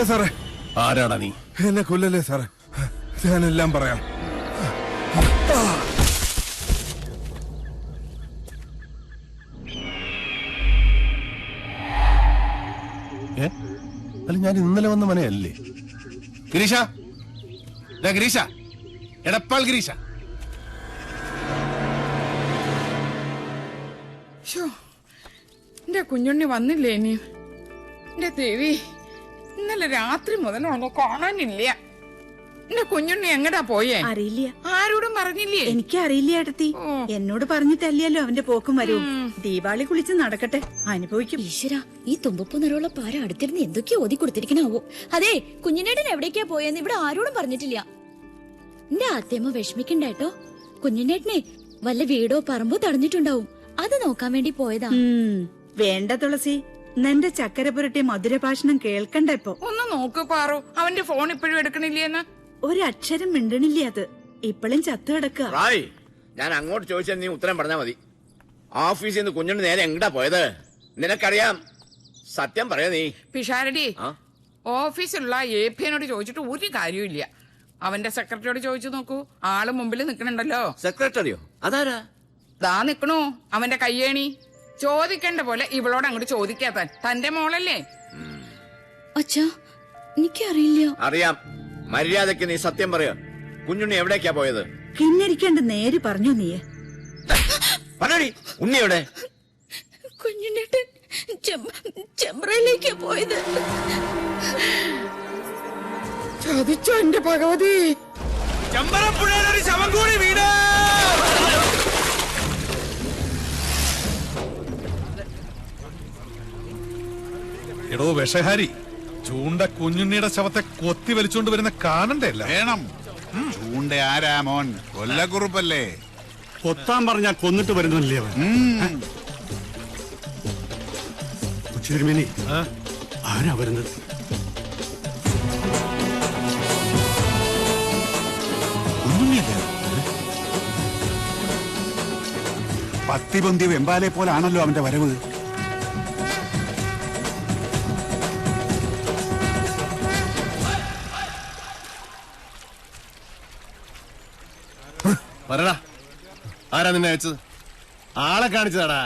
കൊല്ലല്ലേ സാറേ. ആരാടാ നീ? എന്നെ കൊല്ലല്ലേ സാറേ, ഞാനെല്ലാം പറയാം. അല്ല, ഞാൻ ഇന്നലെ വന്ന മനയല്ലേ? ഗിരീഷ, ഗിരീഷ, എടപ്പാൾ ഗിരീഷ. എന്റെ കുഞ്ഞുണ്ണി വന്നില്ലേ? ഇനി എന്റെ ദേവി, ഇന്നലെ രാത്രി മുതൽ കാണാനില്ല. എന്റെ കുഞ്ഞുണ്ണി എങ്ങടാ പോയേ? അറിയില്ല. ആരോടും പറഞ്ഞില്ലേ? എനിക്ക് അറിയില്ല ഏട്ടത്തി. എന്നോട് പറഞ്ഞിട്ടല്ലല്ലോ അവന്റെ പോക്കും വരവും. ദീപാവലി കുളിച്ച് നടക്കട്ടെ, അനുഭവിക്കും. ഈശ്വര, ഈ തുമ്പപ്പൂ നിറമുള്ള പാര അടുത്തിരുന്ന് എന്തൊക്കെയോ ഓതി കൊടുത്തിരിക്കണാവോ. അതെ, കുഞ്ഞിനേട്ടൻ എവിടേക്കാ പോയെന്ന് ഇവിടെ ആരോടും പറഞ്ഞിട്ടില്ല. എന്റെ ആദ്യമ വിഷമിക്കണ്ടേട്ടോ. കുഞ്ഞിനേട്ടനെ വല്ല വീടോ പറമ്പോ തടഞ്ഞിട്ടുണ്ടാവും, അത് നോക്കാൻ വേണ്ടി പോയതാ. വേണ്ട തുളസി, നിന്റെ ചക്കര പുരട്ടി മധുരഭാഷണം കേൾക്കണ്ട. ഇപ്പൊ ഒന്ന് നോക്ക് പാറു, അവന്റെ ഫോൺ ഇപ്പോഴും എടുക്കണില്ലേന്ന്. ഒരക്ഷരം മിണ്ടണില്ലേ. അത് ഇപ്പോഴും ചത്തു കിടക്കുക. ഞാൻ അങ്ങോട്ട് ചോദിച്ചാൽ നീ ഉത്തരം പറഞ്ഞാ മതി. ഓഫീസിൽ നിന്ന് കുഞ്ഞുണ്ണി നേരെ എങ്ങടാ പോയത്? നിനക്കറിയാം, സത്യം പറയാ നീ. പിഷാരടി, ഓഫീസിലുള്ള APനോട് ചോദിച്ചിട്ട് ഒരു കാര്യമില്ല. അവന്റെ സെക്രട്ടറിയോട് ചോദിച്ചു നോക്കൂ, ആള് മുമ്പിൽ നിക്കണുണ്ടല്ലോ. സെക്രട്ടറിയോ? അതാരാ? ദാ നിക്കണു അവന്റെ കയ്യേണി. ചോദിക്കേണ്ട പോലെ ഇവളോട് അങ്ങോട്ട് ചോദിക്കാത്താൻ. തന്റെ മോളല്ലേ? അച്ഛാ, എനിക്കറിയില്ല. അറിയാം. മര്യാദക്ക് നീ സത്യം പറയാ. കുഞ്ഞുണ്ണി എവിടേക്കാ പോയത്? കിന്നരിക്കാണ്ട് നേര് പറഞ്ഞു നീ. പറയടി, ഉണ്ണി എവിടെ? കുഞ്ഞിനേട്ടൻ ചെമ്പ്രയിലേക്കാ പോയത്. ചതിച്ചോ എന്റെ ഭഗവതി. ചെമ്പരപ്പുഴയിലൊരു ശവം കൂടി വീട്. എടോ വിഷഹാരി, ചൂണ്ട കുഞ്ഞുണ്ണിയുടെ ശവത്തെ കൊത്തി വലിച്ചോണ്ട് വരുന്ന കാണണ്ടല്ല. വേണം. ചൂണ്ട ആരാ മോൻ? കൊല്ലക്കുറുപ്പല്ലേ? കൊത്താൻ പറഞ്ഞാ കൊന്നിട്ട് വരുന്നല്ലേ അവൻ. ഉച്ചിരുമേനി, ആരാ വരുന്നത്? പത്തിപൊന്തിയ വെമ്പാലെ പോലാണല്ലോ അവന്റെ വരവ്. പറടാ, ആരാ നിന്നെ അയച്ചത്? ആളെ കാണിച്ചതാടാ.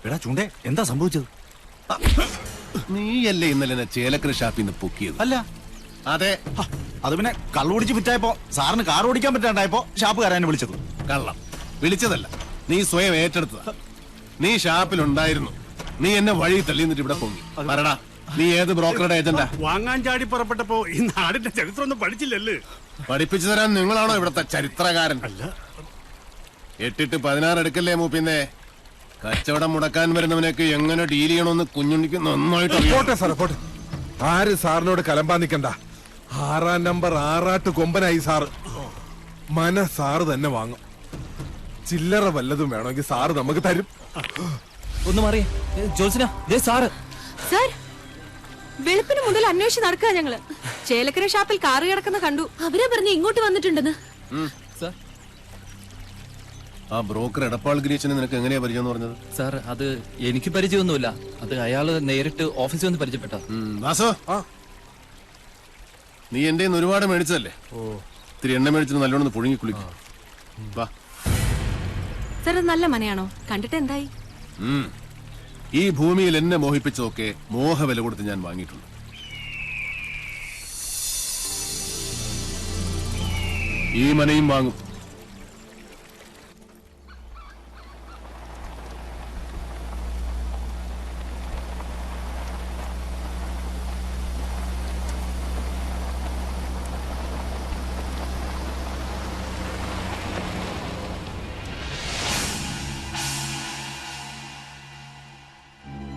എടാ ചൂണ്ടേ, എന്താ സംഭവിച്ചത്? നീയല്ലേ ഇന്നലെ എന്നെ ചേലക്കര ഷാപ്പിൽ നിന്ന് പൊക്കിയത്? അല്ല. അതെ. അത് പിന്നെ കള്ളുപിടിച്ച് വിറ്റായപ്പോ സാറിന് കാർ ഓടിക്കാൻ പറ്റാണ്ടായപ്പോ ഷാപ്പുകാരനെ വിളിച്ചത്. കള്ളം വിളിച്ചതല്ല, നീ സ്വയം ഏറ്റെടുത്തതാ. നീ ഷാപ്പിലുണ്ടായിരുന്നു, നീ എന്നെ വഴി തള്ളി എന്നിട്ട് ഇവിടെ പൊങ്ങി. പറടാ, നീ ഏത് ബ്രോക്കറുടെ ഏജന്റാ? വാങ്ങാൻ ചാടി പുറപ്പെട്ടപ്പോ ഈ നാടിന്റെ ചരിത്രം ഒന്നും പഠിച്ചില്ലല്ലേ? പഠിപ്പിച്ചു തരാൻ നിങ്ങളാണോ ഇവിടത്തെ ചരിത്രകാരൻ? അല്ല. 8-16 എടുക്കല്ലേ മൂപ്പിന്നെ. കച്ചവടം മുടക്കാൻ വരുന്നവനൊക്കെ എങ്ങനെ ഡീൽ ചെയ്യണമെന്ന് കുഞ്ഞുണ്ണിക്ക് നന്നായിട്ട് പോട്ടെ സാറേ, പോട്ടെ. ആര് സാറിനോട് കലമ്പാ നിക്കണ്ട. 6-ാം നമ്പർ ആറാട്ട് കൊമ്പനായി സാറ്. സാറ് തന്നെ വാങ്ങും. ചില്ലറ വല്ലതും വേണമെങ്കിൽ സാറ് നമുക്ക് തരും. ഒന്ന് മാറിയേ ജോത്സ്ന, സാറ്. സാർ, വെളുപ്പിന് മുതൽ അന്വേഷിച്ച് നടക്കുക ഞങ്ങള്. ചേലക്കര ഷാപ്പിൽ കാറ് കിടക്കുന്ന കണ്ടു. അവരെ പറഞ്ഞ് ഇങ്ങോട്ട് വന്നിട്ടുണ്ടെന്ന്. ആ ബ്രോക്കർ എടപ്പാൾ ഗിരീശനെ നിനക്ക് എങ്ങനെയാ പരിചയം പറഞ്ഞത്? സാർ, അത് എനിക്ക് പരിചയമൊന്നുമില്ല. അത് അയാള് നേരിട്ട് ഓഫീസിൽ വന്ന് പരിചയപ്പെട്ട. വാസോ, നീ എന്റെ ഒരുപാട് മേടിച്ചതല്ലേ? ഇത്തിരി എണ്ണ മേടിച്ചിട്ട് നല്ലോണം പുഴുങ്ങി കുളിക്കും. സാർ, അത് നല്ല മനയാണോ? കണ്ടിട്ട് എന്തായി? ഈ ഭൂമിയിൽ എന്നെ മോഹിപ്പിച്ചതൊക്കെ മോഹവില കൊടുത്ത് ഞാൻ വാങ്ങിയിട്ടുണ്ട്. ഈ മനയും വാങ്ങും.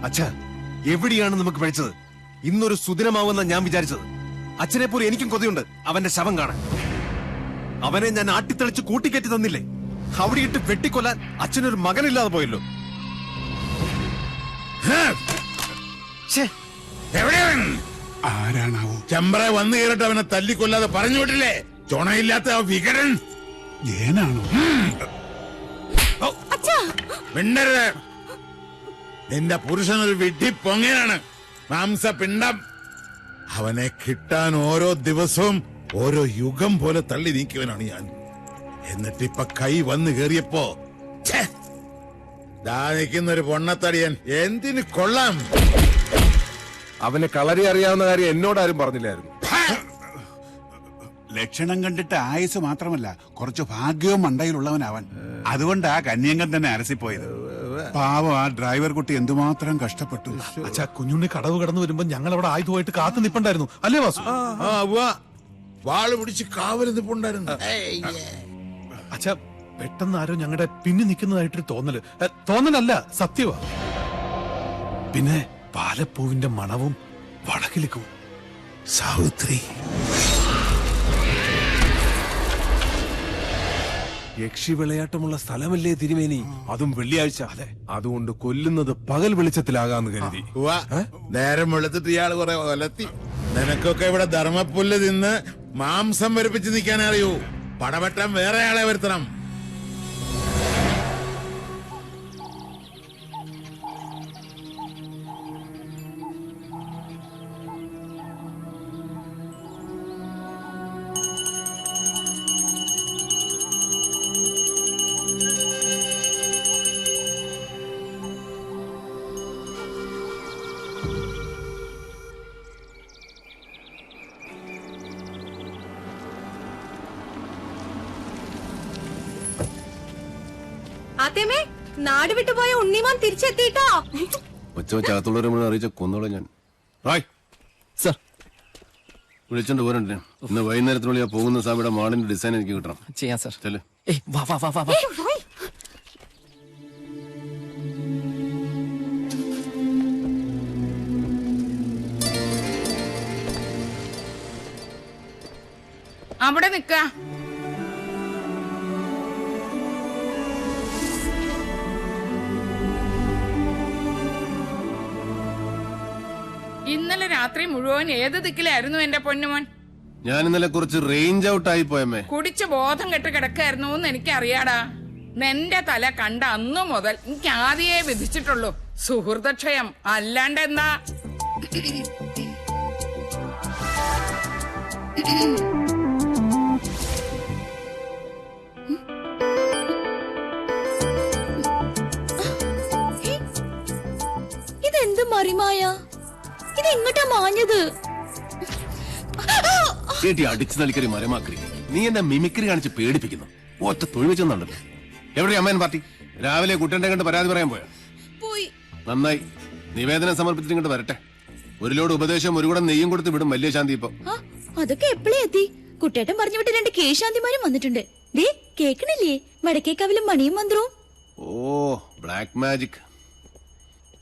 അച്ഛാ, എവിടെയാണ് നമുക്ക് പഴിച്ചത്? ഇന്നൊരു സുദിനമാവുന്ന ഞാൻ വിചാരിച്ചത്. അച്ഛനെ പോലെ എനിക്കും കൊതിയുണ്ട് അവന്റെ ശവം കാണാൻ. അവനെ ഞാൻ ആട്ടിത്തെളിച്ച് കൂട്ടിക്കയറ്റി തന്നില്ലേ? അവിടെയിട്ട് വെട്ടിക്കൊല്ലാൻ അച്ഛനൊരു മകനില്ലാതെ പോയല്ലോ. ആരാണാവോ? ചെമ്പ്ര വന്നു കയറിട്ട് അവനെ തല്ലിക്കൊല്ലാതെ പറഞ്ഞു വിട്ടില്ലേ? ചുണയില്ലാത്ത ആ വികരൻ ഏനാണോ? മിണ്ടരുത്. നിന്റെ പുരുഷനൊരു വിഡ്ഢി പൊങ്ങനാണ്, മാംസപിണ്ഡം. അവനെ കിട്ടാൻ ഓരോ ദിവസവും ഓരോ യുഗം പോലെ തള്ളി നീക്കിയവനാണ് ഞാൻ. എന്നിട്ടിപ്പൊ കൈ വന്നു കേറിയപ്പോ ദാ നിൽക്കുന്ന ഒരു പൊണ്ണത്തടിയൻ എന്തിന് കൊള്ളാം. അവന് കളരി അറിയാവുന്ന കാര്യം എന്നോടാരും പറഞ്ഞില്ലായിരുന്നു. ലക്ഷണം കണ്ടിട്ട് ആയുസ് മാത്രമല്ല കുറച്ച് ഭാഗ്യവും മണ്ടയിലുള്ളവനവൻ. അതുകൊണ്ടാ കന്യങ്കൻ തന്നെ അരസിപ്പോയത്. പാവം ആ ഡ്രൈവർ കുട്ടി എന്തുമാത്രം കഷ്ടപ്പെട്ടു. അച്ഛാ, കുഞ്ഞുണ്ണി കടവ് കടന്നു വരുമ്പോ ഞങ്ങൾ അവിടെ ആയുധമായിട്ട് കാത്തു നിപ്പുണ്ടായിരുന്നു അല്ലേ വാസു? വാള് പിടിച്ച് കാവല് നിപ്പുണ്ടായിരുന്നു. അച്ഛാ, പെട്ടെന്ന് ആരോ ഞങ്ങളുടെ പിന്നി നിൽക്കുന്നതായിട്ടൊരു തോന്നലല്ല, സത്യവാ. പിന്നെ പാലപ്പൂവിന്റെ മണവും വടക്കിലേക്കും. സാവിത്രി യക്ഷി വിളയാട്ടമുള്ള സ്ഥലമല്ലേ തിരുമേനി? അതും വെള്ളിയാഴ്ച. അതുകൊണ്ട് കൊല്ലുന്നത് പകൽ വെളിച്ചത്തിലാകാന്ന് കരുതി. നേരം വെളുത്തിട്ട് ഇയാള് കുറെ കൊലത്തി. നിനക്കൊക്കെ ഇവിടെ ധർമ്മപ്പുല്ല് തിന്ന് മാംസം വരിപ്പിച്ച് നിൽക്കാൻ അറിയൂ. പടവെട്ടാൻ വേറെ ആളെ വരുത്തണം. ആദ്യമേ നാട് വിട്ടുപോയ ഉണ്ണിമാൻ തിരിച്ചെത്തിട്ടോ. ഒച്ചവച്ചകത്തുള്ളവരെ അറിയിച്ച കൊന്നോളെ ഞാൻ. സർ, വിളിച്ചോണ്ട് പോരണ്ടേ? ഇന്ന് വൈകുന്നേരത്തിനുള്ളിൽ ആ പോകുന്ന സ്വാമിയുടെ മാളിന്റെ ഡിസൈൻ എനിക്ക് കിട്ടണം. ചെയ്യാം സർ. ചെല്. വാ വാ വാ വാ വാ. അവിടെ നിക്ക. ഇന്നലെ രാത്രി മുഴുവൻ ഏത് ദിക്കിലായിരുന്നു എന്റെ പൊന്നുമോൻ? ഞാൻ ഇന്നലെ കുറച്ച് റേഞ്ച് ഔട്ട് ആയി പോയമ്മേ. കുടിച്ച് ബോധം കെട്ട് കിടക്കായിരുന്നു എന്ന് എനിക്കറിയാടാ. നിന്റെ തല കണ്ട അന്നു മുതൽ എനിക്ക് ആദ്യേ വിധിച്ചിട്ടുള്ളൂ സുഹൃതക്ഷയം. അല്ലാണ്ട് എന്താ? ഇതെന്ത് മറിമായ? ഇത് എങ്ങോട്ടാ മാഞ്ഞത്? ചേട്ടി അടിച്ചു നൽകി മരമാക്കി. നീ എന്നെ മിമിക്രി കാണിച്ച് പേടിപ്പിക്കുന്നു. ഒറ്റ തൊഴിൽ വെച്ചെന്നുണ്ടല്ലോ. എവിടെയാ അമ്മേൻ പാർട്ടി? രാവിലെ കുട്ടന്റെ കണ്ട് പരാതി പറയാൻ പോയോ? നന്നായി. നിവേദനം സമർപ്പിച്ചിട്ട് ഇങ്ങോട്ട് വരട്ടെ. ഒരു ലോഡ് ഉപദേശം ഒരു കൂടെ നെയ്യും കൊടുത്ത് വിടും വലിയ ശാന്തി. ഇപ്പൊ അതൊക്കെ എപ്പോഴേ എത്തി? കുട്ടേട്ടൻ പറഞ്ഞു വിട്ട് 2 കേശാന്തിമാരും വന്നിട്ടുണ്ട്. ദേ കേക്കണില്ലേ? വടക്കേക്കാവിലും മണിയും മന്ത്രവും. ഓ, ബ്ലാക്ക് മാജിക്.